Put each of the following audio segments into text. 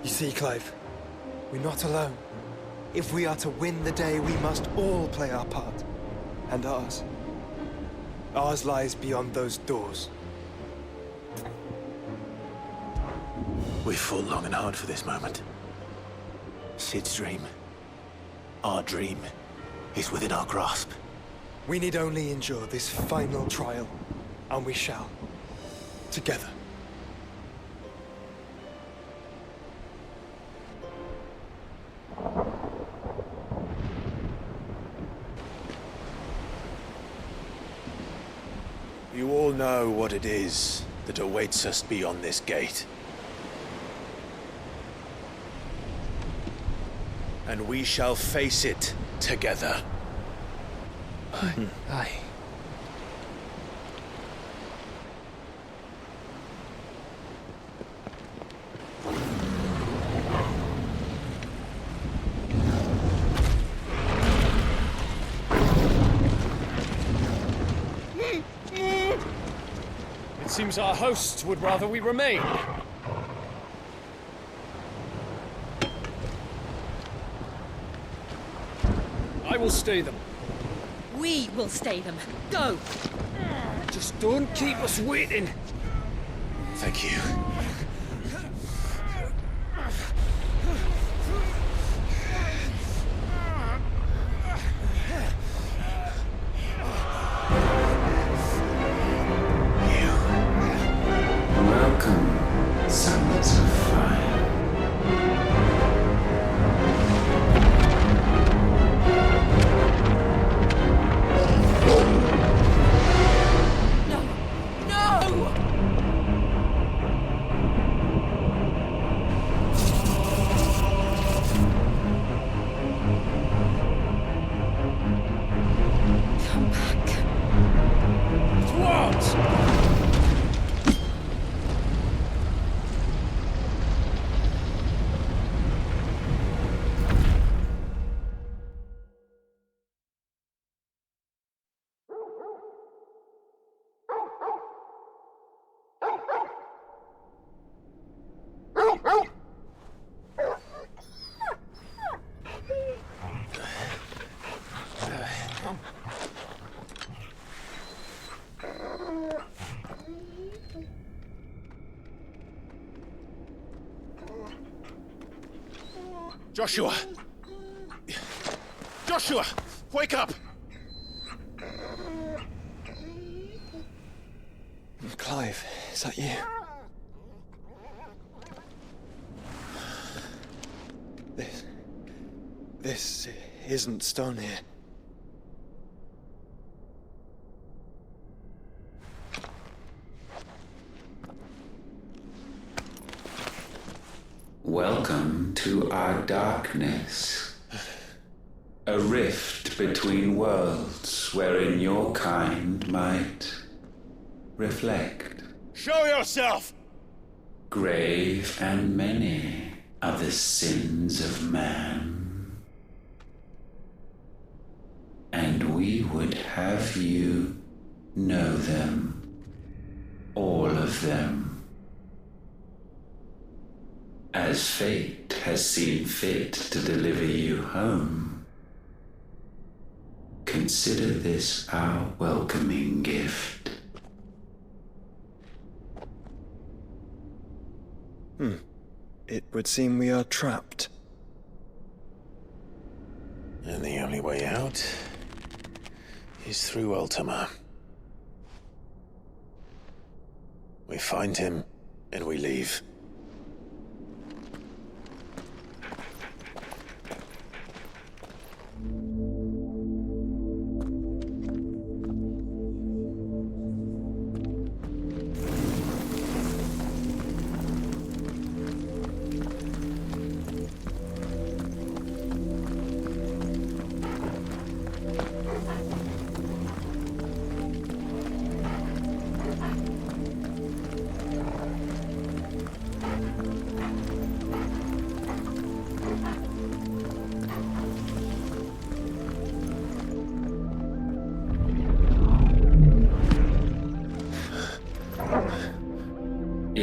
You see, Clive, we're not alone. If we are to win the day, we must all play our part. And ours. Ours lies beyond those doors. We've fought long and hard for this moment. Sid's dream, our dream, is within our grasp. We need only endure this final trial, and we shall. Together. You all know what it is that awaits us beyond this gate. And we shall face it together. Aye. It seems our hosts would rather we remain. I will stay them. We will stay them. Go! Just don't keep us waiting. Thank you. Welcome, sons of fire. Joshua! Joshua! Wake up! Clive, is that you? This isn't stone here. Welcome to our darkness. A rift between worlds wherein your kind might reflect. Show yourself! Grave and many are the sins of man. And we would have you know them, all of them. As fate has seen fit to deliver you home, consider this our welcoming gift. It would seem we are trapped. And the only way out is through Ultima. We find him, and we leave.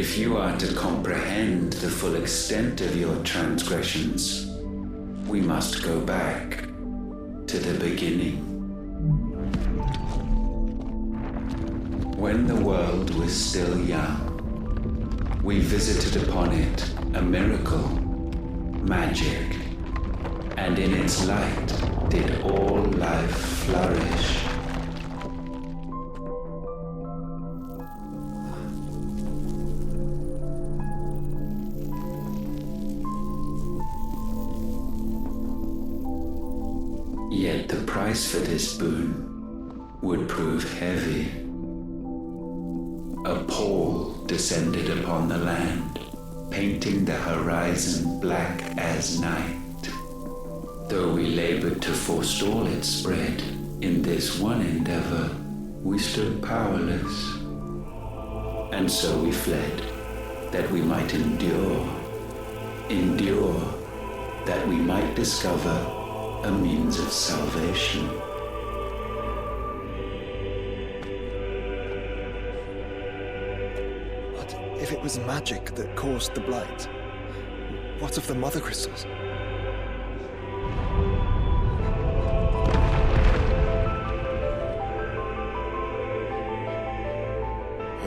If you are to comprehend the full extent of your transgressions, we must go back to the beginning. When the world was still young, we visited upon it a miracle, magic, and in its light did all life flourish. Yet the price for this boon would prove heavy. A pall descended upon the land, painting the horizon black as night. Though we labored to forestall its spread, in this one endeavor we stood powerless. And so we fled, that we might endure, that we might discover a means of salvation. But if it was magic that caused the blight, what of the mother crystals?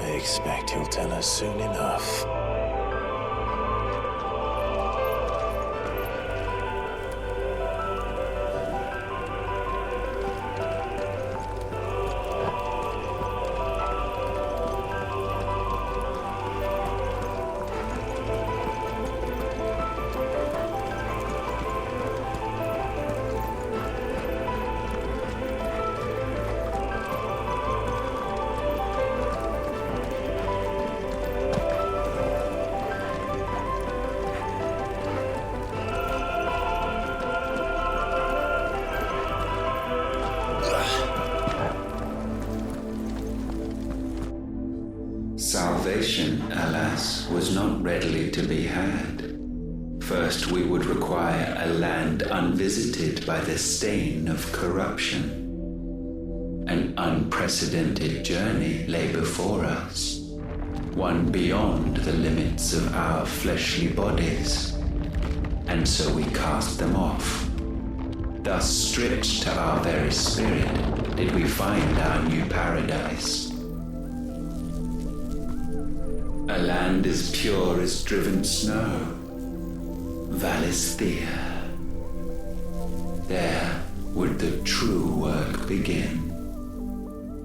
I expect he'll tell us soon enough. Salvation, alas, was not readily to be had. First, we would require a land unvisited by the stain of corruption. An unprecedented journey lay before us, one beyond the limits of our fleshly bodies, and so we cast them off. Thus, stripped to our very spirit, did we find our new paradise. A land as pure as driven snow, Valisthea. There would the true work begin,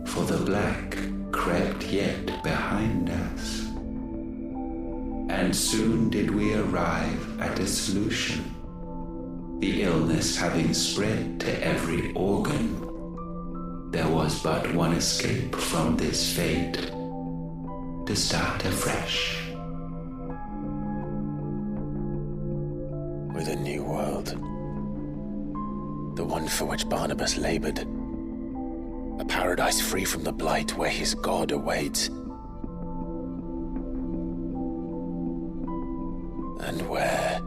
for the black crept yet behind us. And soon did we arrive at a solution, the illness having spread to every organ. There was but one escape from this fate, to start afresh. With a new world. The one for which Barnabas labored. A paradise free from the blight where his God awaits. And where,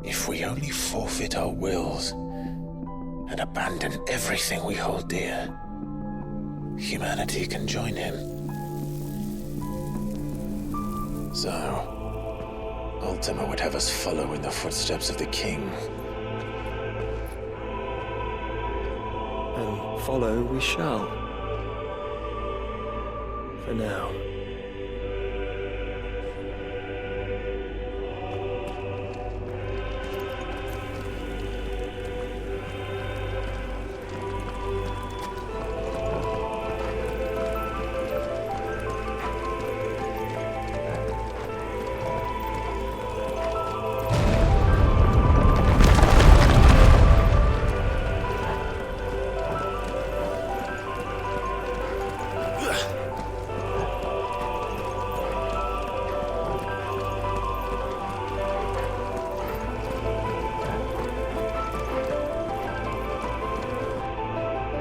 if we only forfeit our wills and abandon everything we hold dear, humanity can join him. So, Ultima would have us follow in the footsteps of the king. And follow we shall. For now.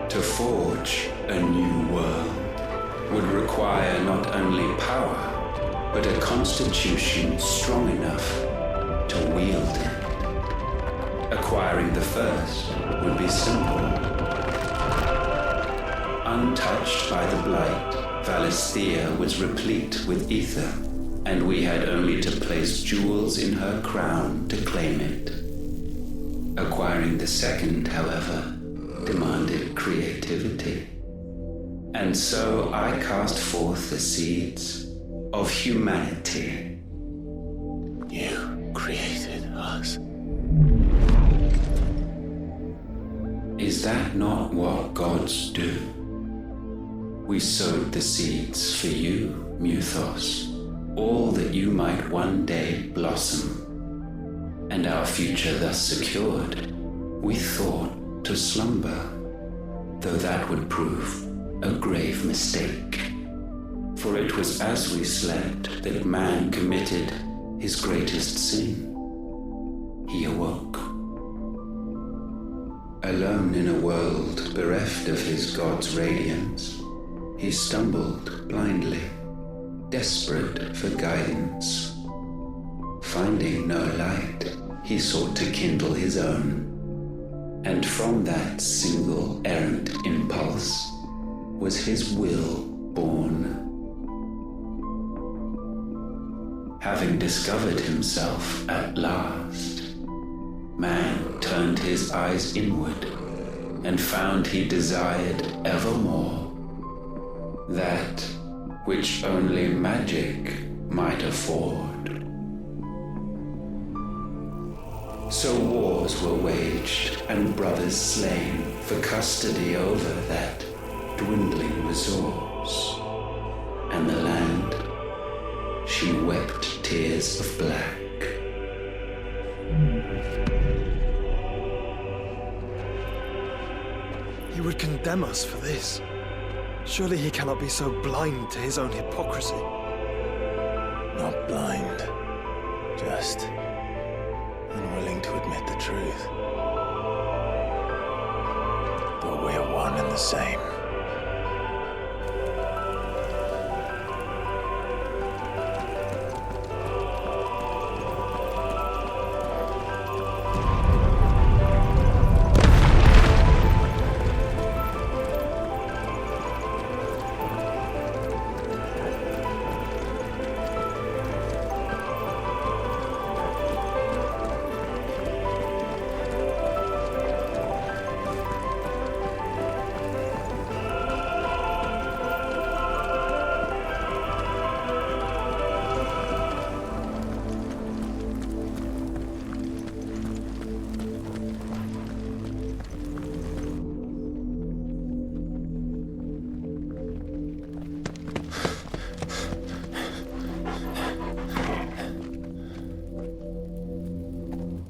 To forge a new world would require not only power, but a constitution strong enough to wield it. Acquiring the first would be simple. Untouched by the blight, Valisthea was replete with ether, and we had only to place jewels in her crown to claim it. Acquiring the second, however, demanded creativity. And so I cast forth the seeds of humanity. You created us. Is that not what gods do? We sowed the seeds for you, Muthos, all that you might one day blossom. And our future thus secured, we thought to slumber, though that would prove a grave mistake. For it was as we slept that man committed his greatest sin. He awoke. Alone in a world bereft of his god's radiance, he stumbled blindly, desperate for guidance. Finding no light, he sought to kindle his own. And from that single errant impulse was his will born. Having discovered himself at last, man turned his eyes inward and found he desired evermore that which only magic might afford. So wars were waged and brothers slain for custody over that dwindling resource, and the land, she wept tears of black. He would condemn us for this. Surely he cannot be so blind to his own hypocrisy. Not blind, just unwilling to admit the truth. But we're one and the same.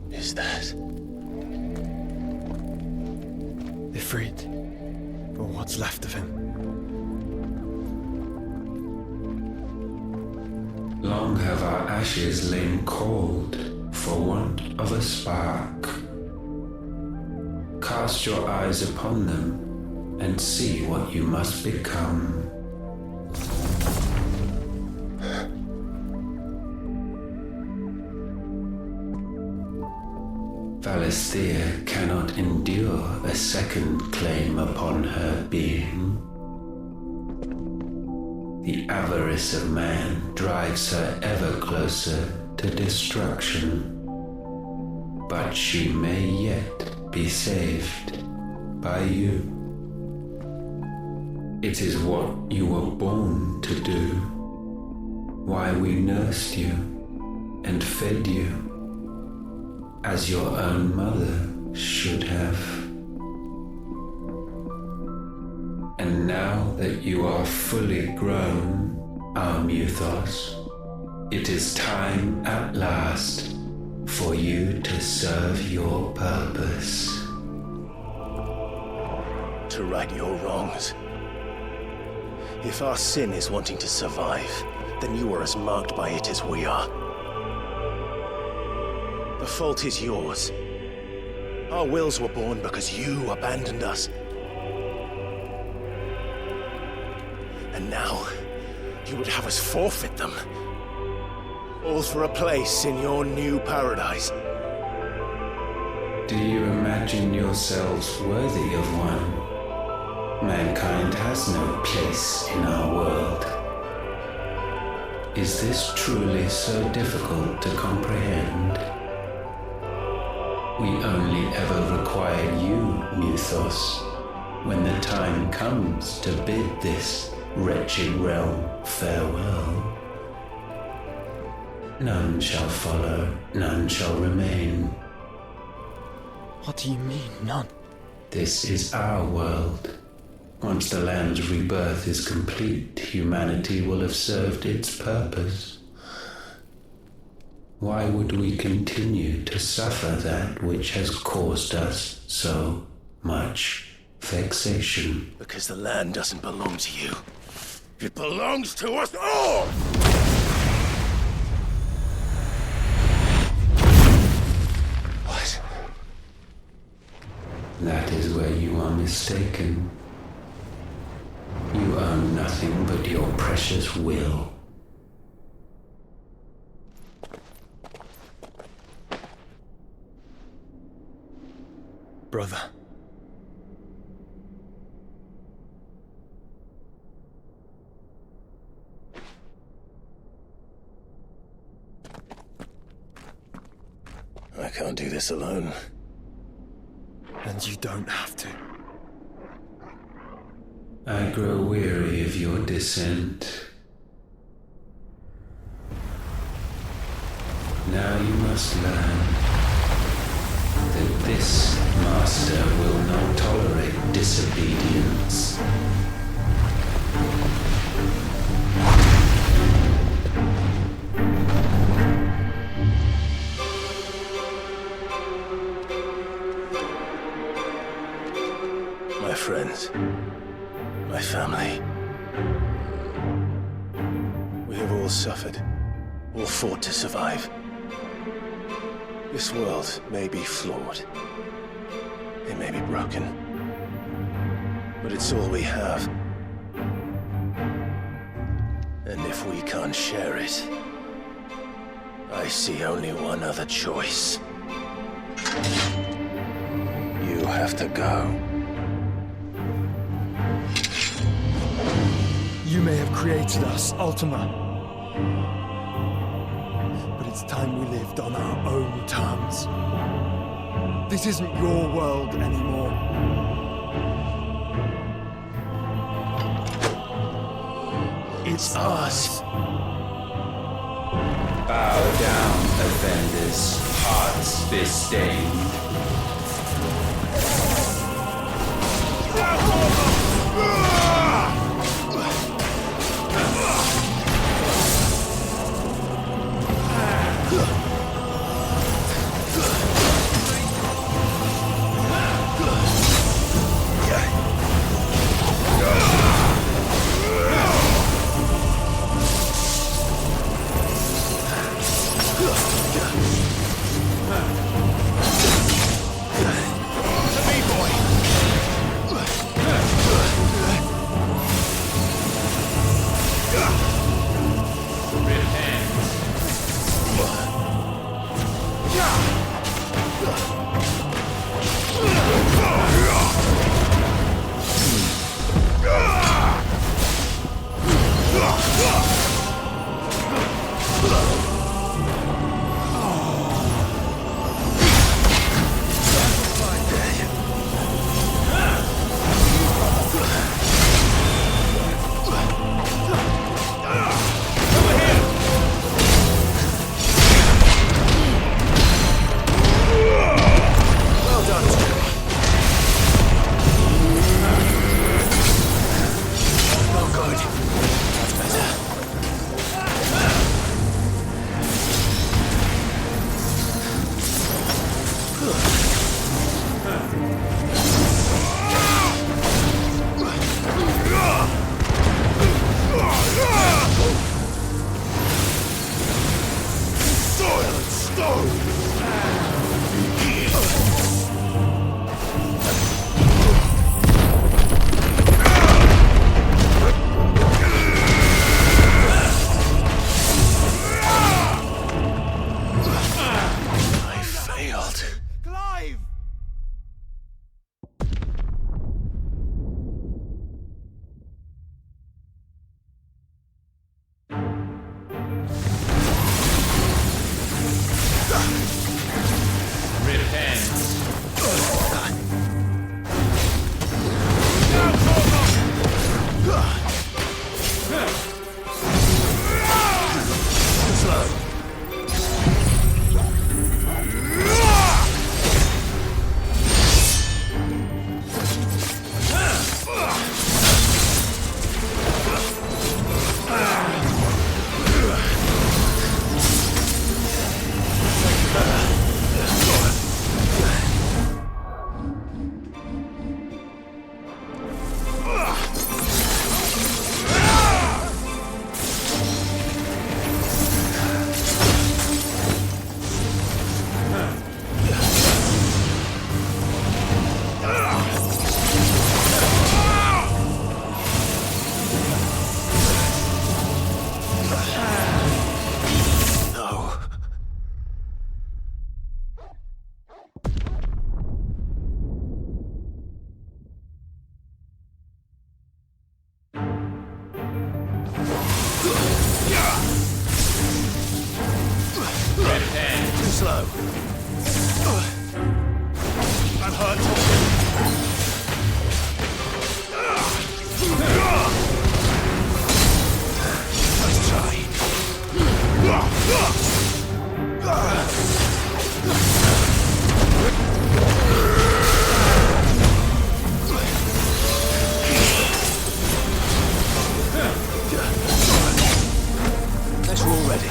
Is that Ifrit, or what's left of him. Long have our ashes lain cold for want of a spark. Cast your eyes upon them and see what you must become. Valisthea cannot endure a second claim upon her being. The avarice of man drives her ever closer to destruction, but she may yet be saved by you. It is what you were born to do, why we nursed you and fed you, as your own mother should have. And now that you are fully grown, our Muthos, it is time at last for you to serve your purpose. to right your wrongs? If our sin is wanting to survive, then you are as marked by it as we are. The fault is yours. Our wills were born because you abandoned us. And now, you would have us forfeit them. All for a place in your new paradise. Do you imagine yourselves worthy of one? Mankind has no place in our world. Is this truly so difficult to comprehend? We only ever require you, Muthos, when the time comes to bid this wretched realm farewell. None shall follow, none shall remain. What do you mean, none? This is our world. Once the land's rebirth is complete, humanity will have served its purpose. Why would we continue to suffer that which has caused us so much vexation? Because the land doesn't belong to you. It belongs to us all! What? That is where you are mistaken. You own nothing but your precious will. Brother. I can't do this alone. And you don't have to. I grow weary of your dissent. Now you must learn that this master will not tolerate disobedience. My friends, my family. We have all suffered, all fought to survive. This world may be flawed. It may be broken. But it's all we have. And if we can't share it, I see only one other choice. You have to go. You may have created us, Ultima. But it's time we lived on our own terms. This isn't your world anymore. It's ours. Bow down, offenders, hearts disdained. slow. I'm hurt. Let's try. Guess we're all ready.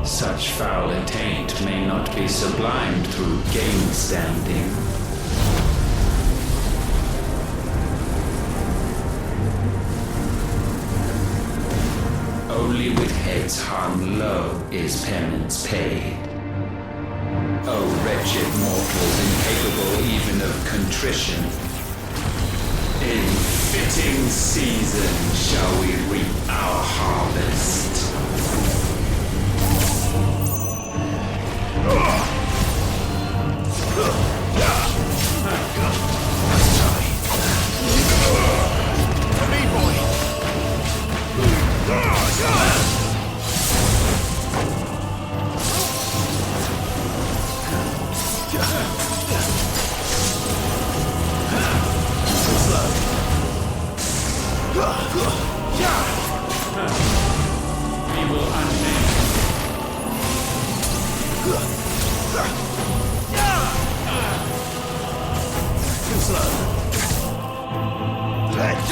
Such foul attaint may not be sublimed through game standing. Only with heads hung low is penance paid. O wretched mortals incapable even of contrition, in fitting season shall we reap our harvest. We will unmake. Too slow. Let's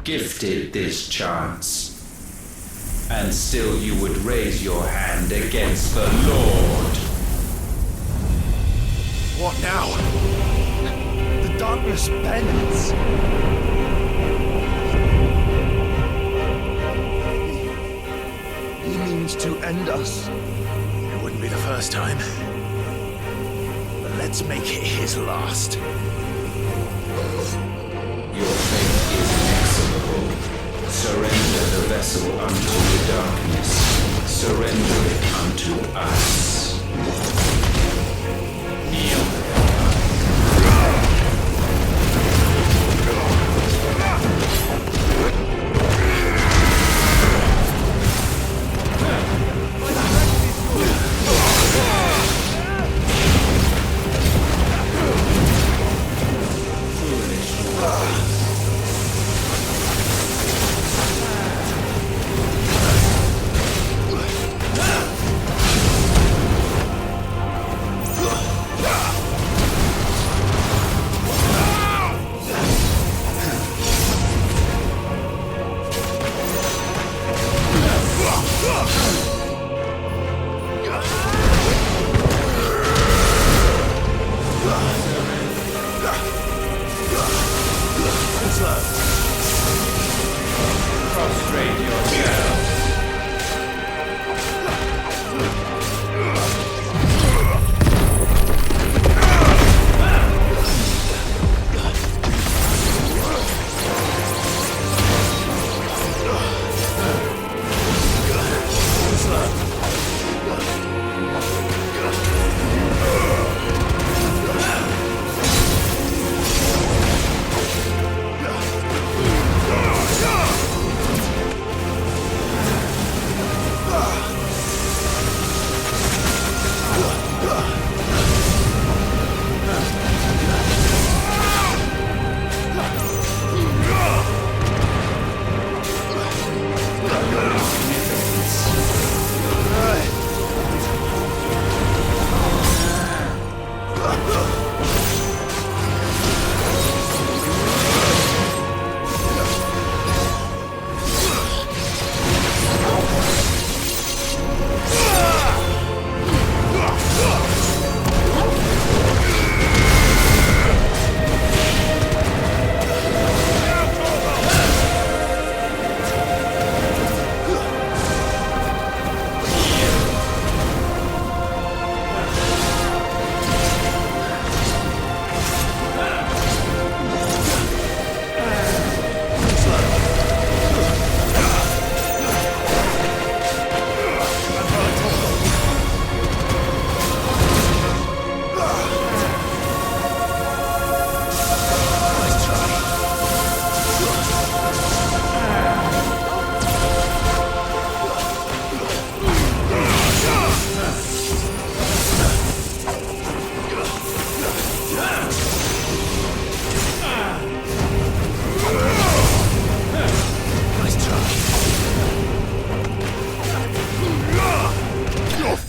Gifted this chance, And still you would raise your hand against the Lord. What now? The darkness bends. He means to end us. It wouldn't be the first time. But let's make it his last. Your fate is inexorable. Surrender the vessel unto the darkness. Surrender it unto us. Kneel. Prostrate yourself.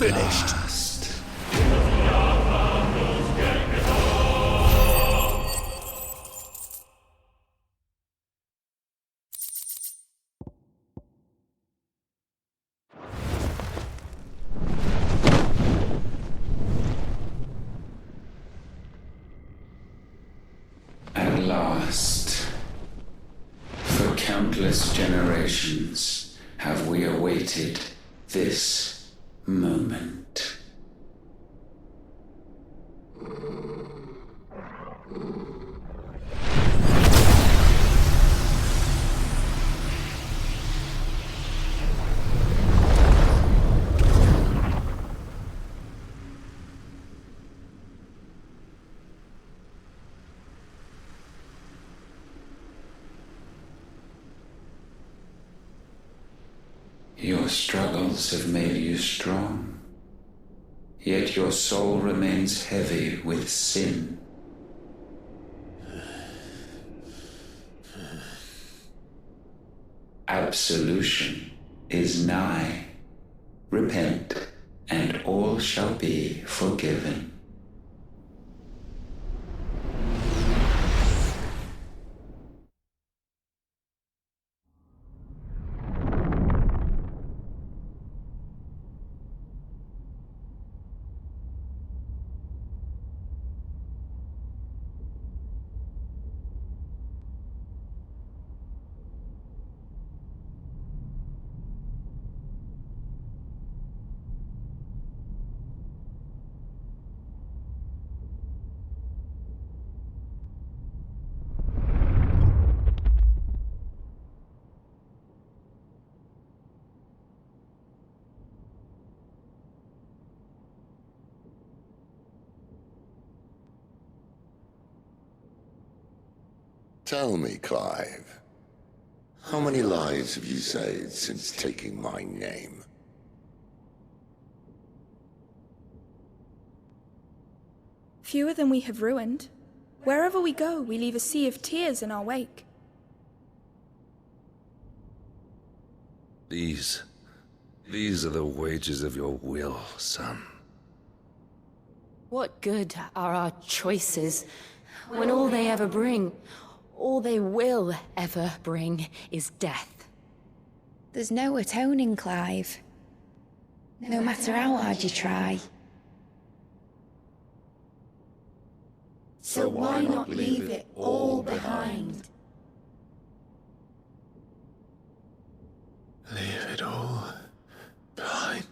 Finished. At last, for countless generations, have we awaited this moment. Your struggles have made you strong, yet your soul remains heavy with sin. Absolution is nigh. Repent, and all shall be forgiven. Tell me, Clive, how many lives have you saved since taking my name? Fewer than we have ruined. Wherever we go, we leave a sea of tears in our wake. These are the wages of your will, son. What good are our choices when all they ever bring, all they will ever bring, is death? There's no atoning, Clive. No matter how hard you try. So why not leave it all behind? Leave it all behind.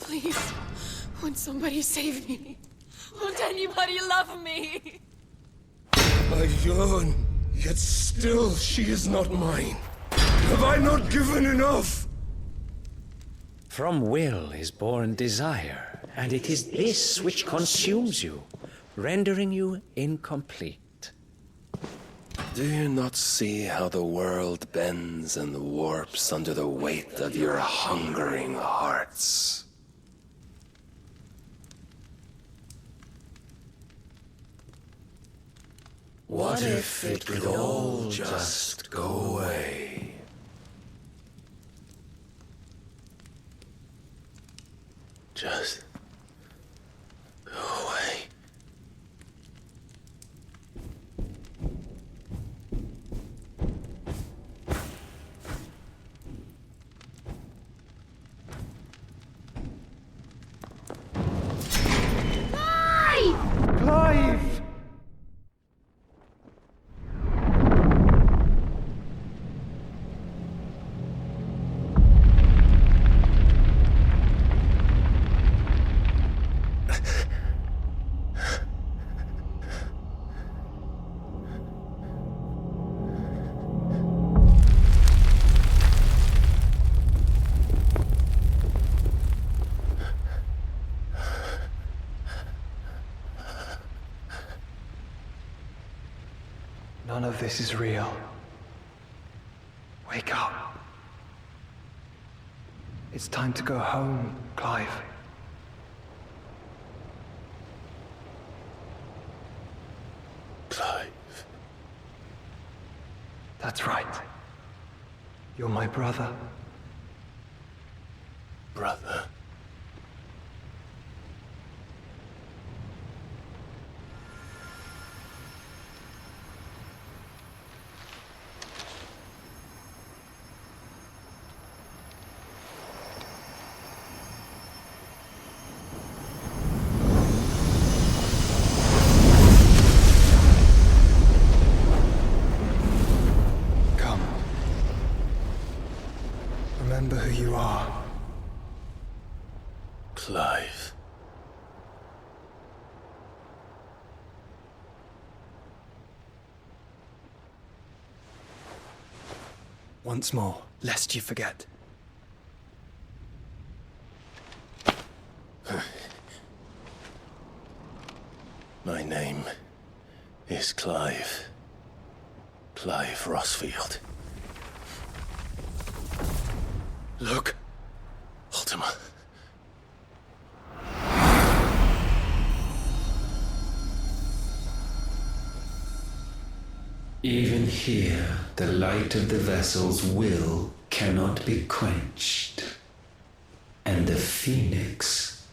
Please, won't somebody save me? Won't anybody love me? I yearn, yet still she is not mine. Have I not given enough? From will is born desire, and it is this which consumes you, rendering you incomplete. Do you not see how the world bends and warps under the weight of your hungering hearts? What if it could all just go away? Just go away. Clive! None of this is real. Wake up. It's time to go home, Clive. Clive. That's right. You're my brother. Brother. Come. Remember who you are. Clive. Once more, lest you forget. My name is Clive. Clive Rossfield. Look, Ultima. Even here, the light of the vessel's will cannot be quenched. And the Phoenix,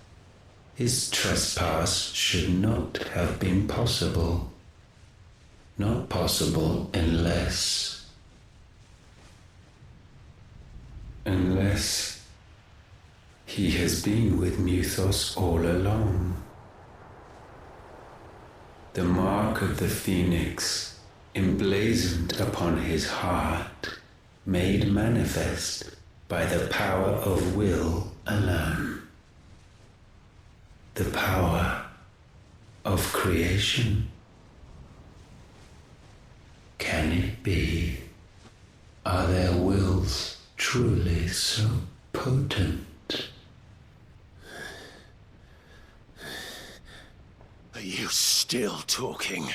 his trespass should not have been possible. Not possible unless he has been with Mythos all along. The mark of the Phoenix, emblazoned upon his heart, made manifest by the power of will alone. The power of creation. Can it be? Are their wills truly so potent? Are you still talking?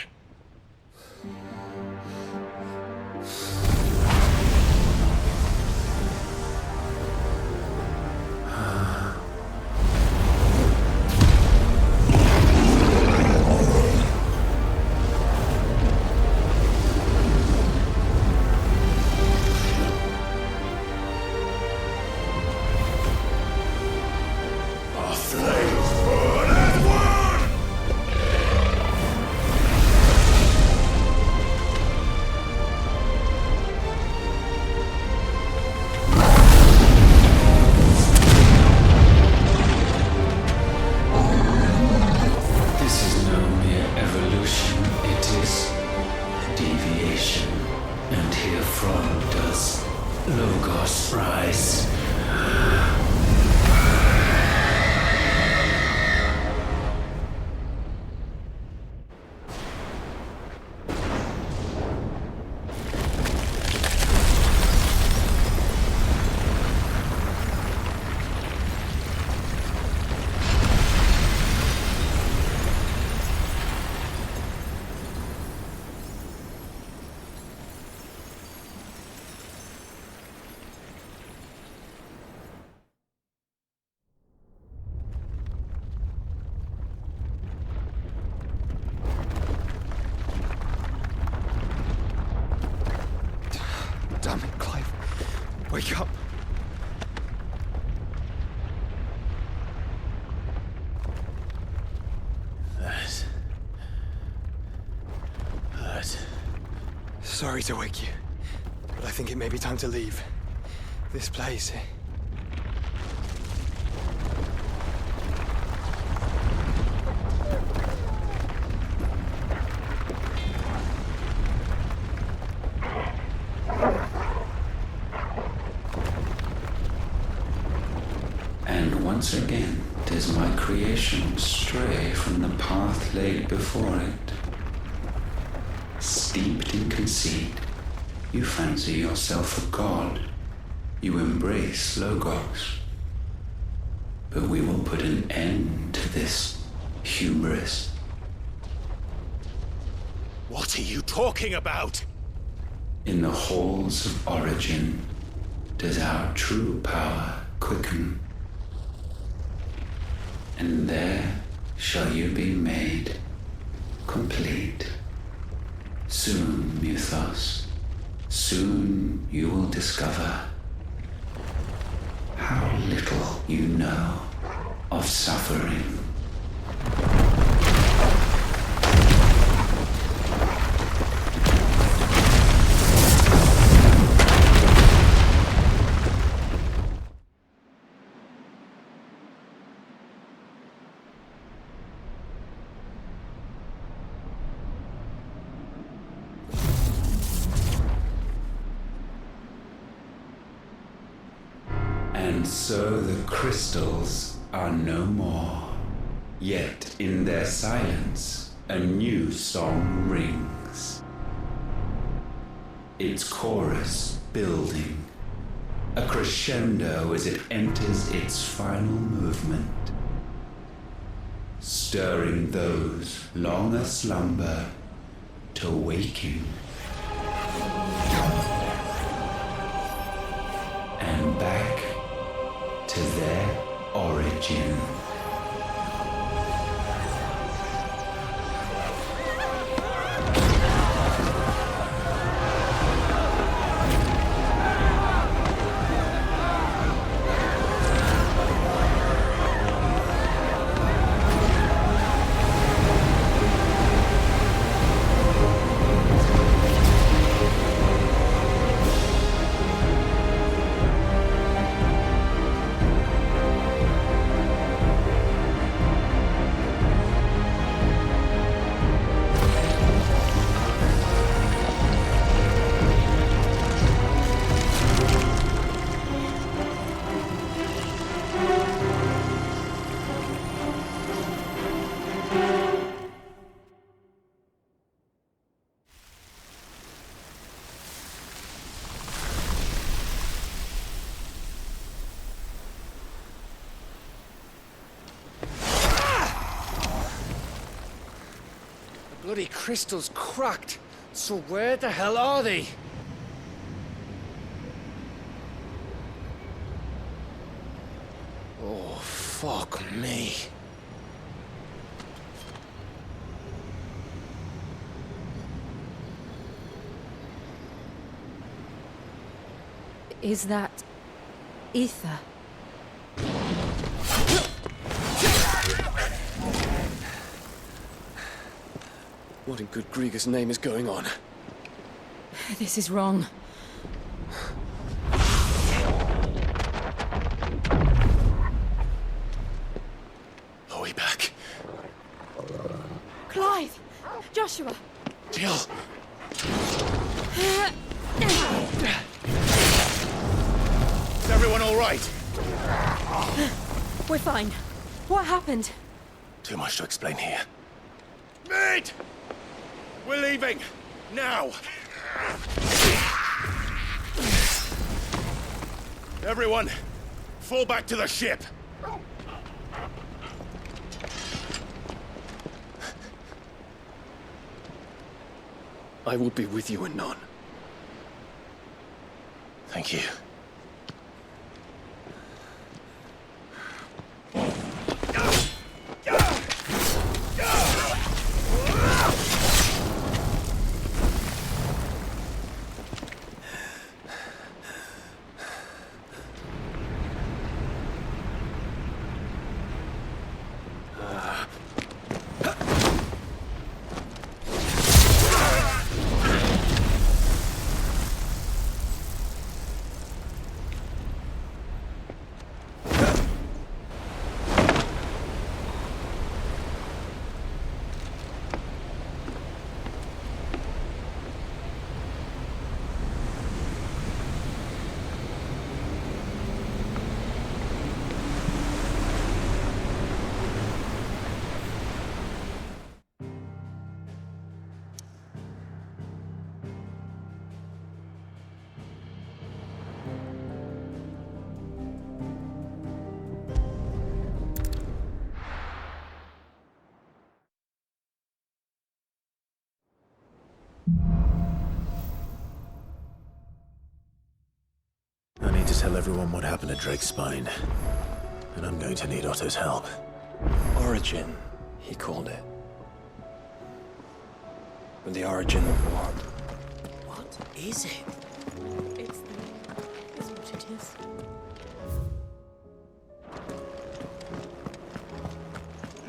Damn it, Clive. Wake up. That. Sorry to wake you, but I think it may be time to leave. This place. And once again does my creation stray from the path laid before it. Steeped in conceit, you fancy yourself a god. You embrace Logos. But we will put an end to this hubris. What are you talking about? In the halls of origin does our true power quicken. And there shall you be made complete. Soon, Mythos, soon you will discover how little you know of suffering. And so the crystals are no more. Yet in their silence, a new song rings. Its chorus building, a crescendo as it enters its final movement, stirring those long aslumber to waking. And back to their origin. bloody crystal's cracked. So where the hell are they? Oh, fuck me. Is that ether? What in good Grieger's name is going on? This is wrong. Are we back? Clive! Joshua! Jill! Is everyone all right? We're fine. What happened? Too much to explain here. Mate! We're leaving! Now! Everyone, fall back to the ship! I will be with you anon. Thank you. I need to tell everyone what happened at Drake's Spine. And I'm going to need Otto's help. Origin, he called it. But the origin of what? What is it? It's what it is.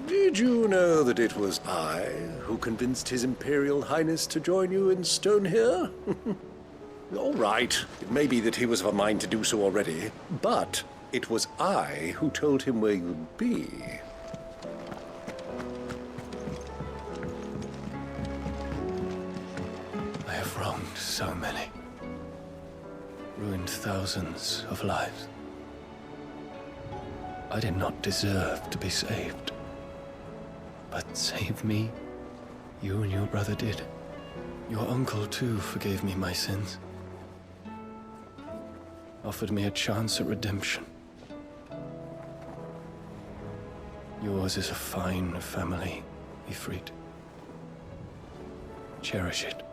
Did you know that it was I who convinced His Imperial Highness to join you in Stone here? All right, it may be that he was of a mind to do so already, but it was I who told him where you'd be. I have wronged so many. Ruined thousands of lives. I did not deserve to be saved. But save me, you and your brother did. Your uncle, too, forgave me my sins. Offered me a chance at redemption. Yours is a fine family, Ifrit. Cherish it.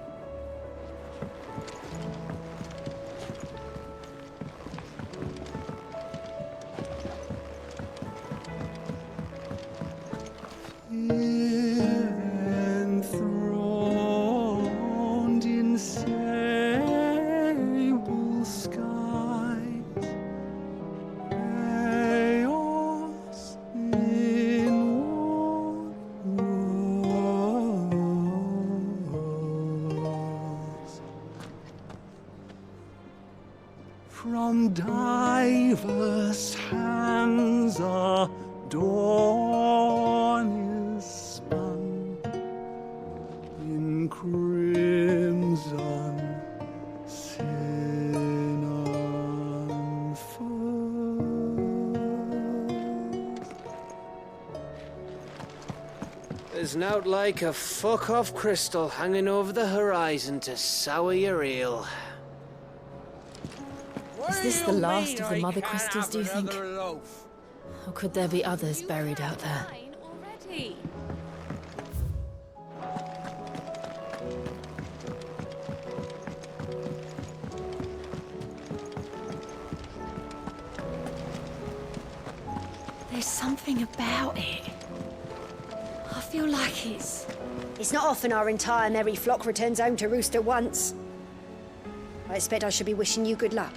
Enthroned in sable skies, chaos in wars. From diverse hands a dawn is spun in crimson sin unfurls. There's nowt like a fuck-off crystal hanging over the horizon to sour your ale. Is this the last of the mother crystals, do you think? Or could there be others buried out there? something about it. I feel like it's... It's not often our entire merry flock returns home to roost at once. I expect I should be wishing you good luck.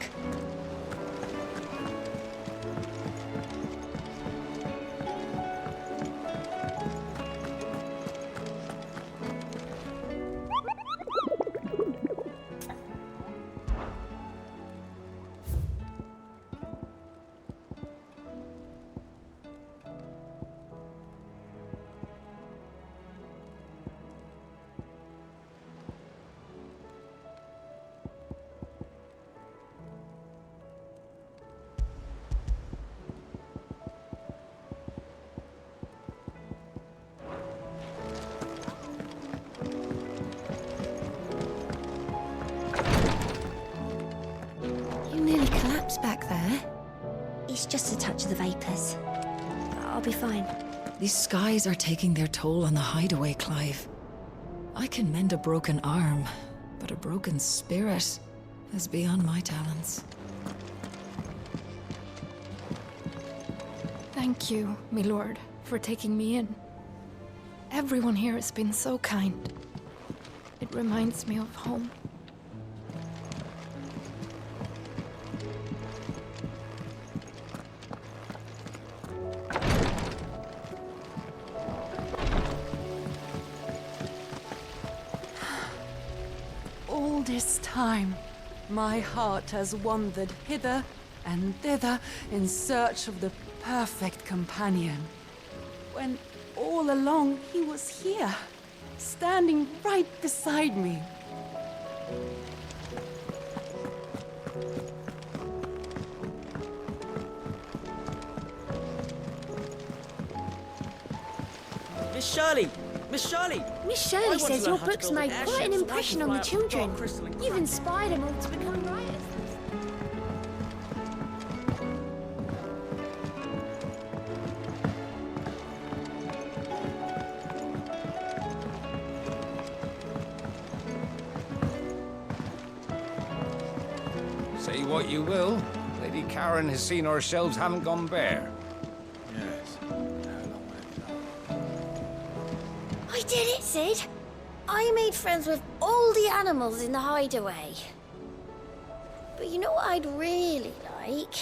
Back there. It's just a touch of the vapors. I'll be fine. These skies are taking their toll on the hideaway, Clive. I can mend a broken arm, but a broken spirit is beyond my talents. Thank you, my lord, for taking me in. Everyone here has been so kind. It reminds me of home. This time, my heart has wandered hither and thither in search of the perfect companion. When all along he was here, standing right beside me. Miss Shirley! Miss Shirley! Miss Shirley says your books made quite an impression on the children. You've inspired them all to become writers. Say what you will, Lady Karen has seen our shelves haven't gone bare. Yes. I did it, Sid. I made friends with all the animals in the hideaway. But you know what I'd really like?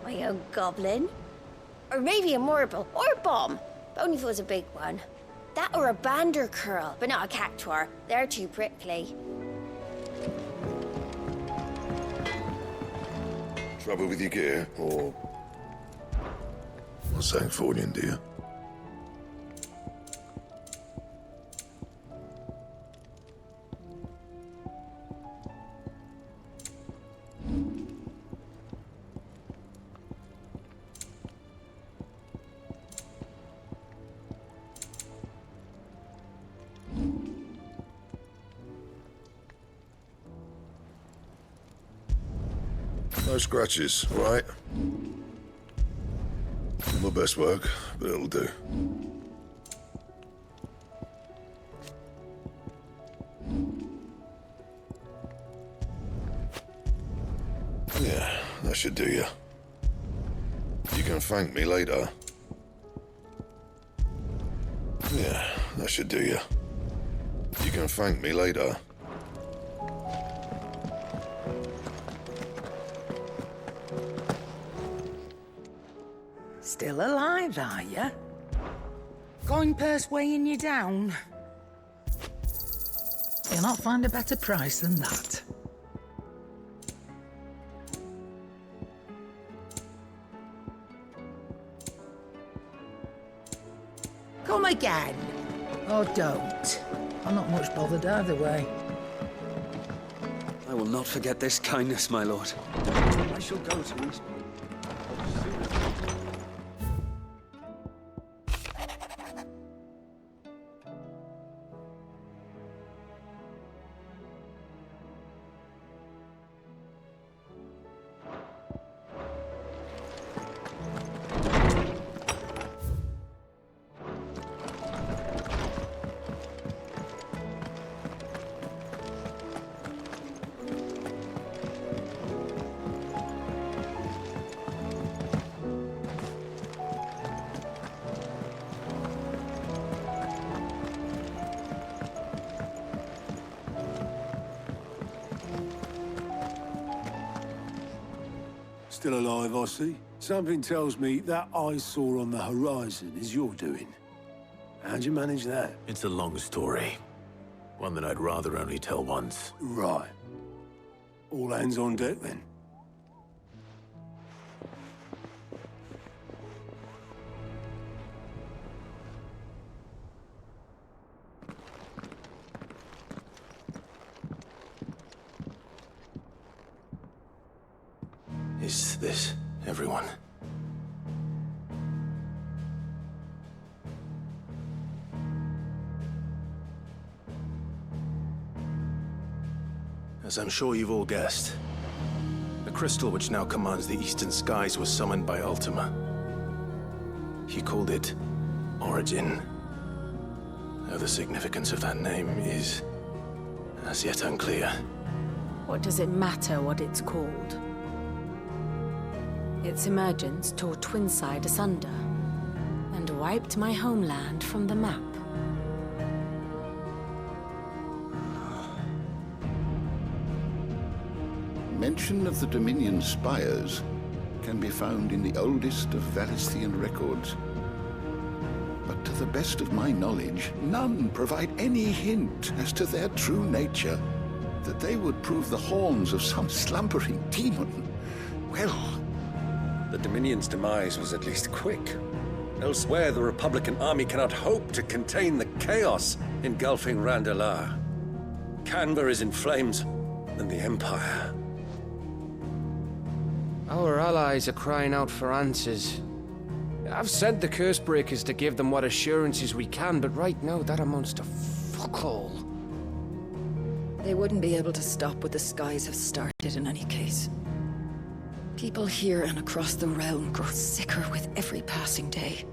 My own goblin. Or maybe a marble, or a bomb. But only if it was a big one. That or a bander curl, but not a cactuar. They're too prickly. Trouble with your gear, or... Not saying fortune, do you? No scratches, all right? My best work, but it'll do. Yeah, that should do you. You can thank me later. Yeah, that should do you. You can thank me later. Still alive, are you? Coin purse weighing you down? You'll not find a better price than that. Come again. Or don't. I'm not much bothered either way. I will not forget this kindness, my lord. I shall go to him. Still alive, I see. Something tells me that I saw on the horizon is your doing. How'd you manage that? It's a long story. One that I'd rather only tell once. Right. All hands on deck, then. Is this everyone? As I'm sure you've all guessed, the crystal which now commands the eastern skies was summoned by Ultima. He called it Origin. Though the significance of that name is as yet unclear. What does it matter what it's called? Its emergence tore Twinside asunder and wiped my homeland from the map. Mention of the Dominion spires can be found in the oldest of Valisthian records. But to the best of my knowledge, none provide any hint as to their true nature. That they would prove the horns of some slumbering demon. Well... The Dominion's demise was at least quick. Elsewhere, the Republican army cannot hope to contain the chaos engulfing Randalar. Canberra is in flames, and the Empire. Our allies are crying out for answers. I've sent the Cursebreakers to give them what assurances we can, but right now that amounts to fuck all. They wouldn't be able to stop what the skies have started in any case. People here and across the realm grow sicker with every passing day.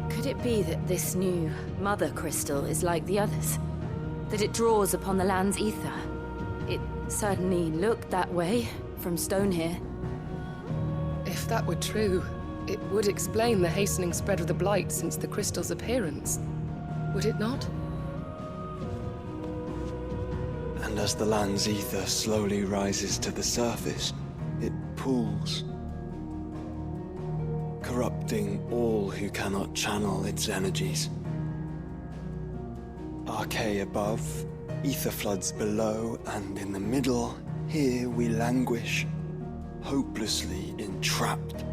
Could it be that this new Mother Crystal is like the others? That it draws upon the land's ether? It certainly looked that way from stone here. If that were true, it would explain the hastening spread of the Blight since the crystal's appearance. Would it not? And as the land's ether slowly rises to the surface, it pools, corrupting all who cannot channel its energies. Archaea above, ether floods below, and in the middle, here we languish, hopelessly entrapped.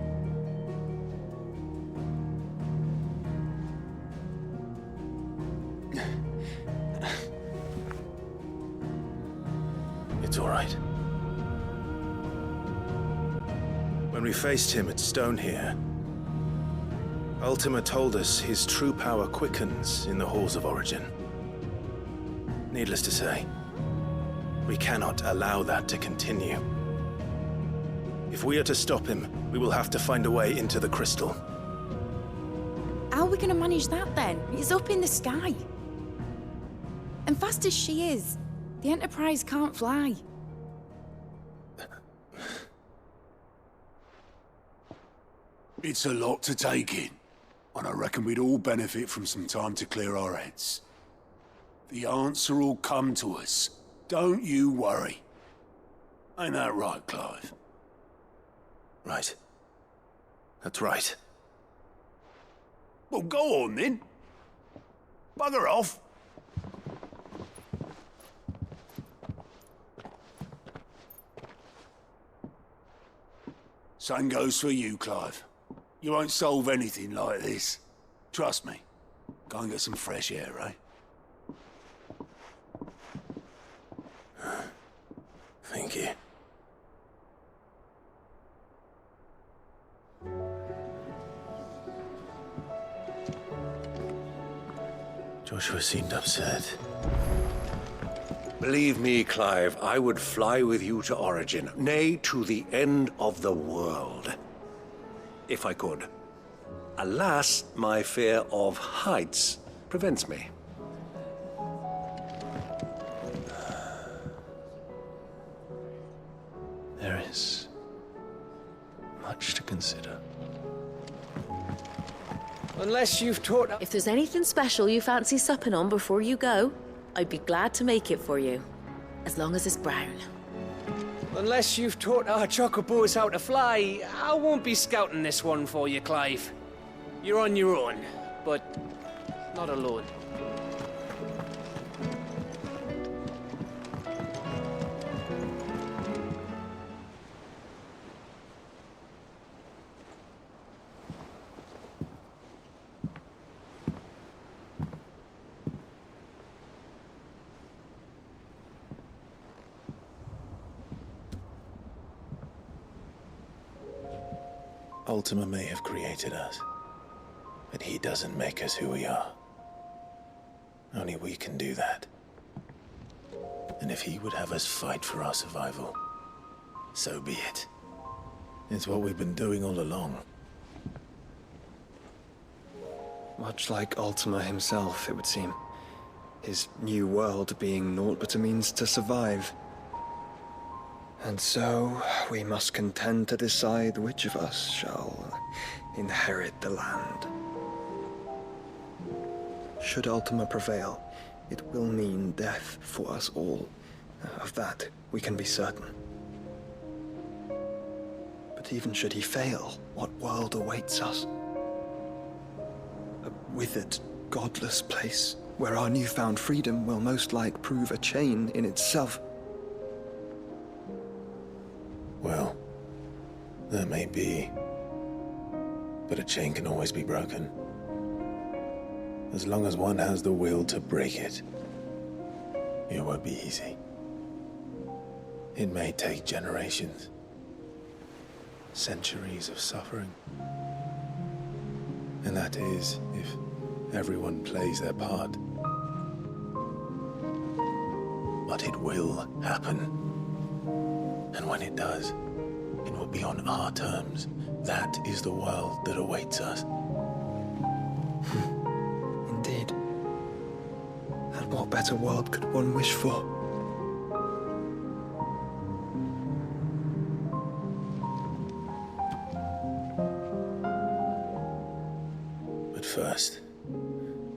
It's all right. When we faced him at Stone here, Ultima told us his true power quickens in the halls of Origin. Needless to say, we cannot allow that to continue. If we are to stop him, we will have to find a way into the crystal. How are we going to manage that then? It's up in the sky. And fast as she is, the Enterprise can't fly. It's a lot to take in, and I reckon we'd all benefit from some time to clear our heads. The answer will come to us. Don't you worry. Ain't that right, Clive? Right. That's right. Well, go on then. Bugger off. Same goes for you, Clive. You won't solve anything like this. Trust me. Go and get some fresh air, eh? Thank you. Joshua seemed upset. Believe me, Clive, I would fly with you to Origin, nay, to the end of the world. If I could. Alas, my fear of heights prevents me. There is much to consider. Unless you've taught... If there's anything special you fancy supping on before you go, I'd be glad to make it for you. as long as it's brown. Unless you've taught our chocobos how to fly, I won't be scouting this one for you, Clive. You're on your own, but not alone. Ultima may have created us, but he doesn't make us who we are. Only we can do that. And if he would have us fight for our survival, so be it. It's what we've been doing all along. Much like Ultima himself, it would seem. His new world being naught but a means to survive. And so, we must contend to decide which of us shall inherit the land. Should Ultima prevail, it will mean death for us all. Of that, we can be certain. But even should he fail, what world awaits us? A withered, godless place, where our newfound freedom will most like prove a chain in itself. Well, that may be, but a chain can always be broken. As long as one has the will to break it, it won't be easy. It may take generations, centuries of suffering. And that is, if everyone plays their part. But it will happen. And when it does, it will be on our terms. That is the world that awaits us. Indeed. And what better world could one wish for? But first,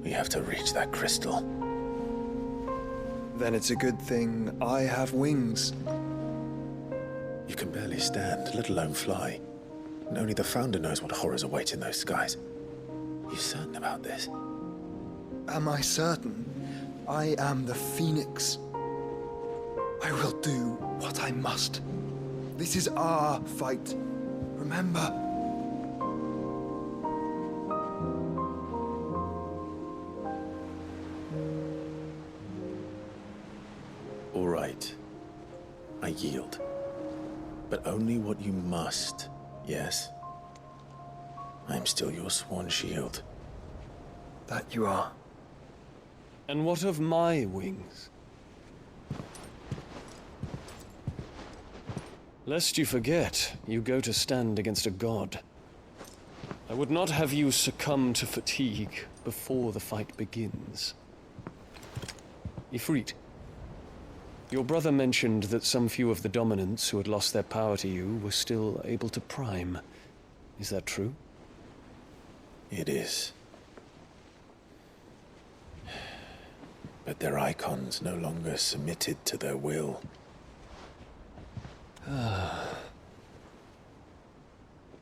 we have to reach that crystal. Then it's a good thing I have wings. You can barely stand, let alone fly. And only the Founder knows what horrors await in those skies. You certain about this? Am I certain? I am the Phoenix. I will do what I must. This is our fight. Remember? All right. I yield. But only what you must, yes? I am still your sworn shield. That you are. And what of my wings? Lest you forget, you go to stand against a god. I would not have you succumb to fatigue before the fight begins. Ifrit, your brother mentioned that some few of the dominants who had lost their power to you were still able to prime. Is that true? It is. But their icons no longer submitted to their will.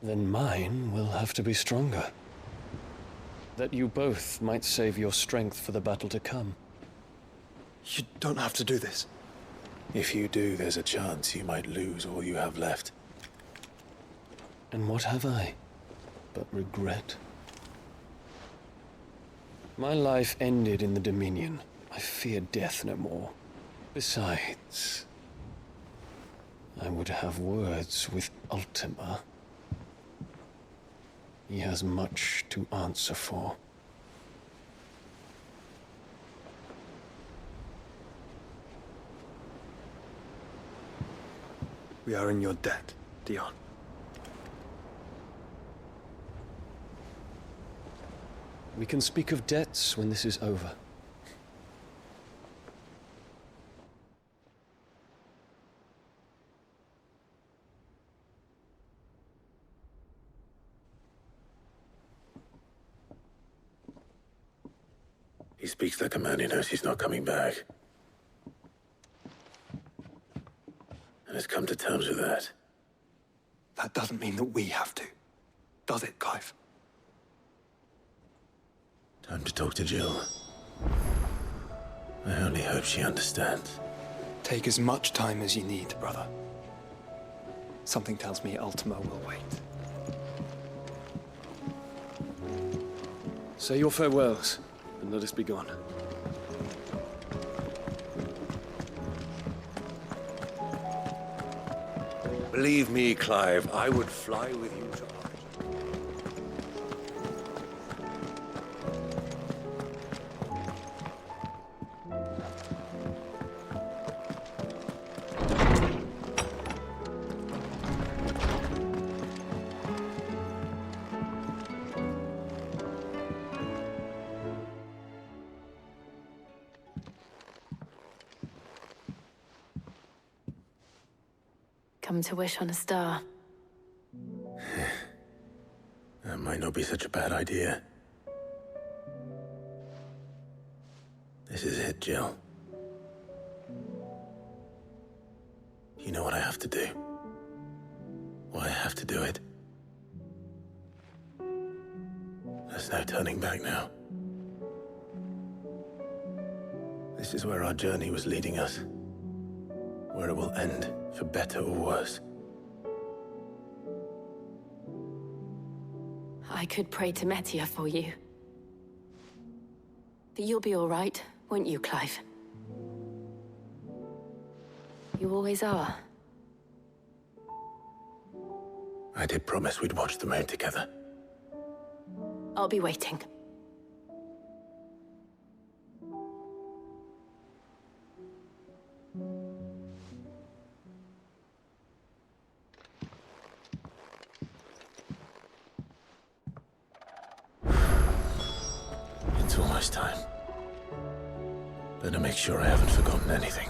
Then mine will have to be stronger. That you both might save your strength for the battle to come. You don't have to do this. If you do, there's a chance you might lose all you have left. And what have I but regret? My life ended in the Dominion. I fear death no more. Besides, I would have words with Ultima. He has much to answer for. We are in your debt, Dion. We can speak of debts when this is over. He speaks like a man who knows he's not coming back. Let's come to terms with that. That doesn't mean that we have to, does it, Clive? Time to talk to Jill. I only hope she understands. Take as much time as you need, brother. Something tells me Ultima will wait. Say your farewells, and let us be gone. Believe me, Clive, I would fly with you to Come to wish on a star. That might not be such a bad idea. This is it, Jill. You know what I have to do. Why I have to do it. There's no turning back now. This is where our journey was leading us. Where it will end, for better or worse. I could pray to Metia for you. But you'll be all right, won't you, Clive? You always are. I did promise we'd watch the moon together. I'll be waiting. It's almost time. Better make sure I haven't forgotten anything.